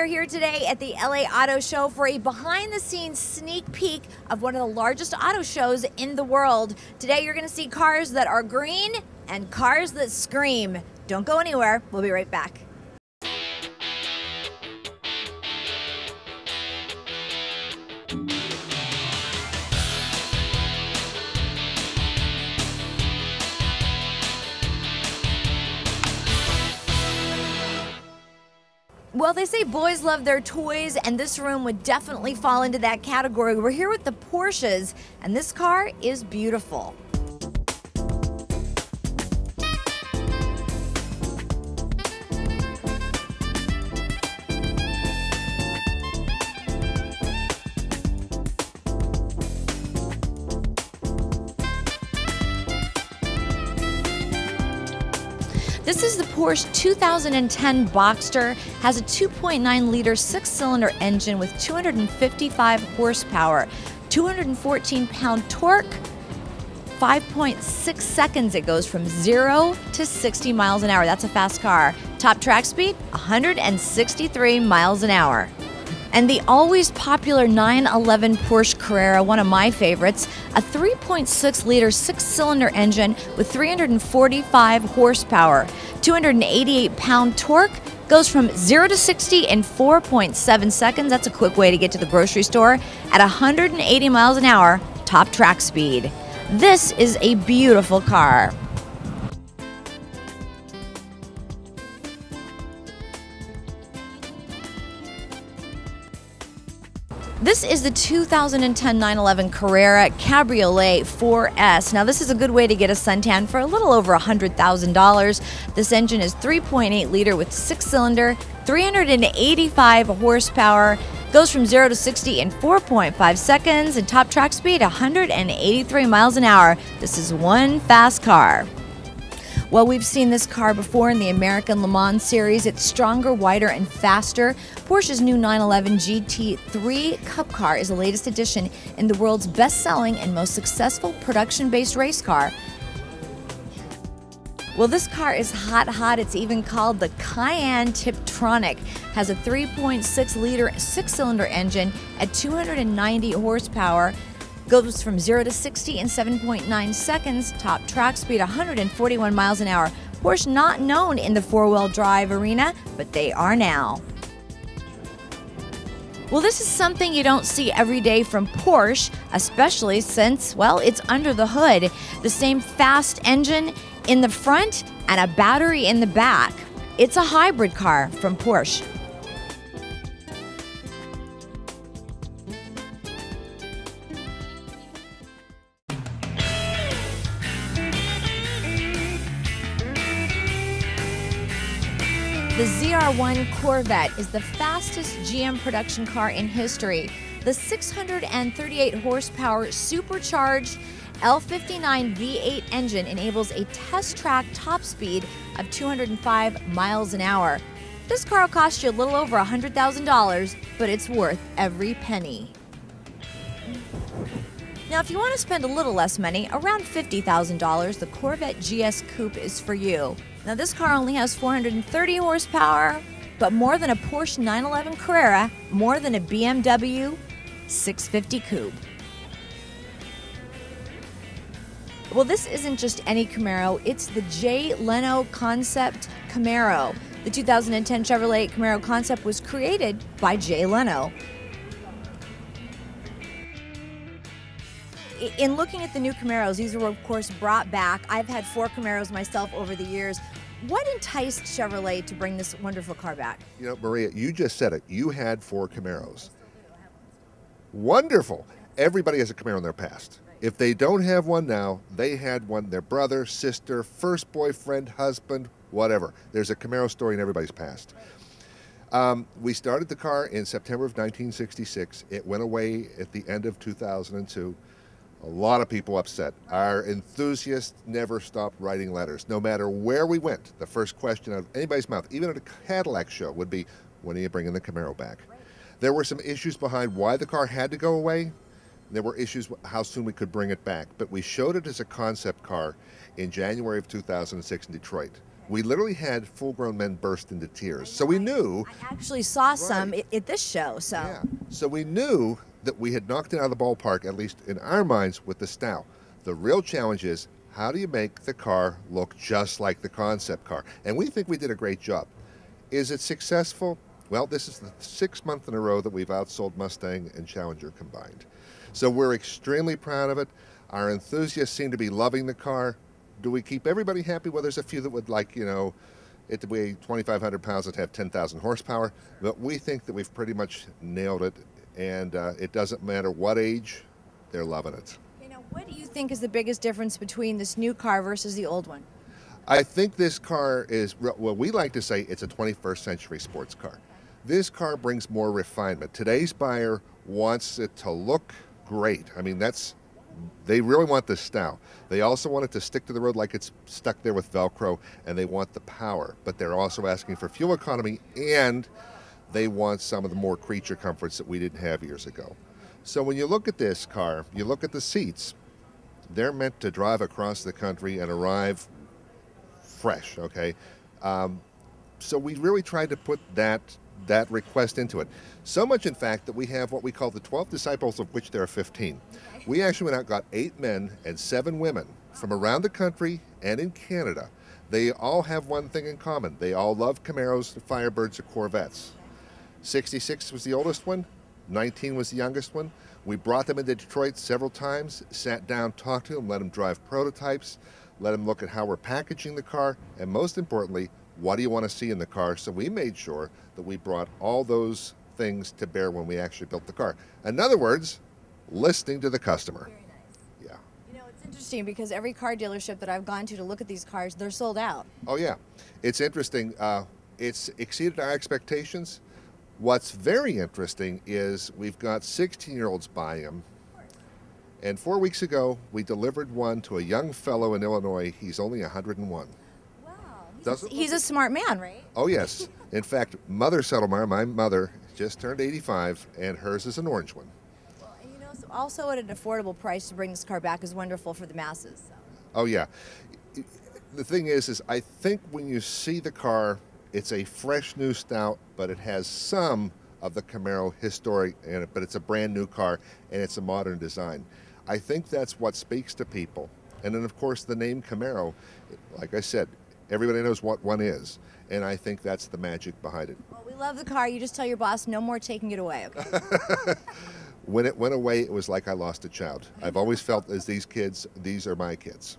are here today at the LA Auto Show for a behind-the-scenes sneak peek of one of the largest auto shows in the world. Today you're going to see cars that are green and cars that scream. Don't go anywhere. We'll be right back. Well, they say boys love their toys, and this room would definitely fall into that category. We're here with the Porsches, and this car is beautiful. This is the Porsche 2010 Boxster, has a 2.9-liter six-cylinder engine with 255 horsepower, 214-pound torque, 5.6 seconds it goes from 0 to 60 miles an hour. That's a fast car. Top track speed, 163 miles an hour. And the always popular 911 Porsche Carrera, one of my favorites, a 3.6-liter six-cylinder engine with 345 horsepower, 288-pound torque, goes from 0 to 60 in 4.7 seconds. That's a quick way to get to the grocery store at 180 miles an hour, top track speed. This is a beautiful car. This is the 2010 911 Carrera Cabriolet 4S. Now, this is a good way to get a suntan for a little over $100,000. This engine is 3.8-liter with six-cylinder, 385 horsepower, goes from 0 to 60 in 4.5 seconds, and top track speed 183 miles an hour. This is one fast car. Well, we've seen this car before in the American Le Mans series. It's stronger, wider, and faster. Porsche's new 911 GT3 Cup car is the latest addition in the world's best-selling and most successful production-based race car. Well, this car is hot. It's even called the Cayenne Tiptronic. Has a 3.6-liter six-cylinder engine at 290 horsepower. Goes from 0 to 60 in 7.9 seconds, top track speed 141 miles an hour. Porsche not known in the four-wheel drive arena, but they are now. Well, this is something you don't see every day from Porsche, especially since, well, it's under the hood. The same fast engine in the front and a battery in the back. It's a hybrid car from Porsche. The ZR1 Corvette is the fastest GM production car in history. The 638 horsepower supercharged L59 V8 engine enables a test track top speed of 205 miles an hour. This car will cost you a little over $100,000, but it's worth every penny. Now, if you want to spend a little less money, around $50,000, the Corvette GS Coupe is for you. Now, this car only has 430 horsepower, but more than a Porsche 911 Carrera, more than a BMW 650 Coupe. Well, this isn't just any Camaro, it's the Jay Leno Concept Camaro. The 2010 Chevrolet Camaro Concept was created by Jay Leno. In looking at the new Camaros, these were of course brought back. I've had 4 Camaros myself over the years. What enticed Chevrolet to bring this wonderful car back? You know, Maria, you just said it. You had 4 Camaros. Wonderful. Everybody has a Camaro in their past. If they don't have one now, they had one, their brother, sister, first boyfriend, husband, whatever. There's a Camaro story in everybody's past. We started the car in September of 1966. It went away at the end of 2002. A lot of people upset. Our enthusiasts never stopped writing letters. No matter where we went, the first question out of anybody's mouth, even at a Cadillac show, would be, when are you bringing the Camaro back? There were some issues behind why the car had to go away. There were issues how soon we could bring it back, but we showed it as a concept car in January of 2006 in Detroit. We literally had full-grown men burst into tears. So we knew. I actually saw some at this show. So Yeah. So we knew that we had knocked it out of the ballpark, at least in our minds, with the Stow. The real challenge is, how do you make the car look just like the concept car? And we think we did a great job. Is it successful? Well, this is the 6th month in a row that we've outsold Mustang and Challenger combined. So we're extremely proud of it. Our enthusiasts seem to be loving the car. Do we keep everybody happy? Well, there's a few that would like, it to weigh 2,500 pounds and have 10,000 horsepower. But we think that we've pretty much nailed it. And it doesn't matter what age, they're loving it. What do you think is the biggest difference between this new car versus the old one? I think this car is, well, we like to say it's a 21st century sports car. This car brings more refinement. Today's buyer wants it to look great. I mean, they really want this style. They also want it to stick to the road like it's stuck there with Velcro, and they want the power. But they're also asking for fuel economy, and they want some of the more creature comforts that we didn't have years ago. So when you look at this car, you look at the seats, they're meant to drive across the country and arrive fresh, okay? So we really tried to put that request into it. So much, in fact, that we have what we call the 12 disciples, of which there are 15. We actually went out and got 8 men and 7 women from around the country and in Canada. They all have one thing in common. They all love Camaros, Firebirds, or Corvettes. 66 was the oldest one. 19 was the youngest one. We brought them into Detroit several times, sat down, talked to them, let them drive prototypes, let them look at how we're packaging the car, and most importantly, what do you want to see in the car? So we made sure that we brought all those things to bear when we actually built the car. In other words, listening to the customer. Very nice. Yeah. It's interesting because every car dealership that I've gone to look at these cars, they're sold out. Oh, yeah. It's interesting. It's exceeded our expectations. What's very interesting is we've got 16-year-olds buying them. And 4 weeks ago, we delivered one to a young fellow in Illinois. He's only 101. Wow. He's a smart man, right? Oh, yes. In fact, Mother Settlemar, my mother, just turned 85, and hers is an orange one. Well, and so also at an affordable price to bring this car back is wonderful for the masses. So. Oh, yeah. The thing is I think when you see the car, it's a fresh new Stout, but it has some of the Camaro history in it, but it's a brand new car, and it's a modern design. I think that's what speaks to people. And then, of course, the name Camaro, like I said, everybody knows what one is, and I think that's the magic behind it. Well, we love the car. You just tell your boss no more taking it away, okay? When it went away, it was like I lost a child. I've always felt as these kids, these are my kids.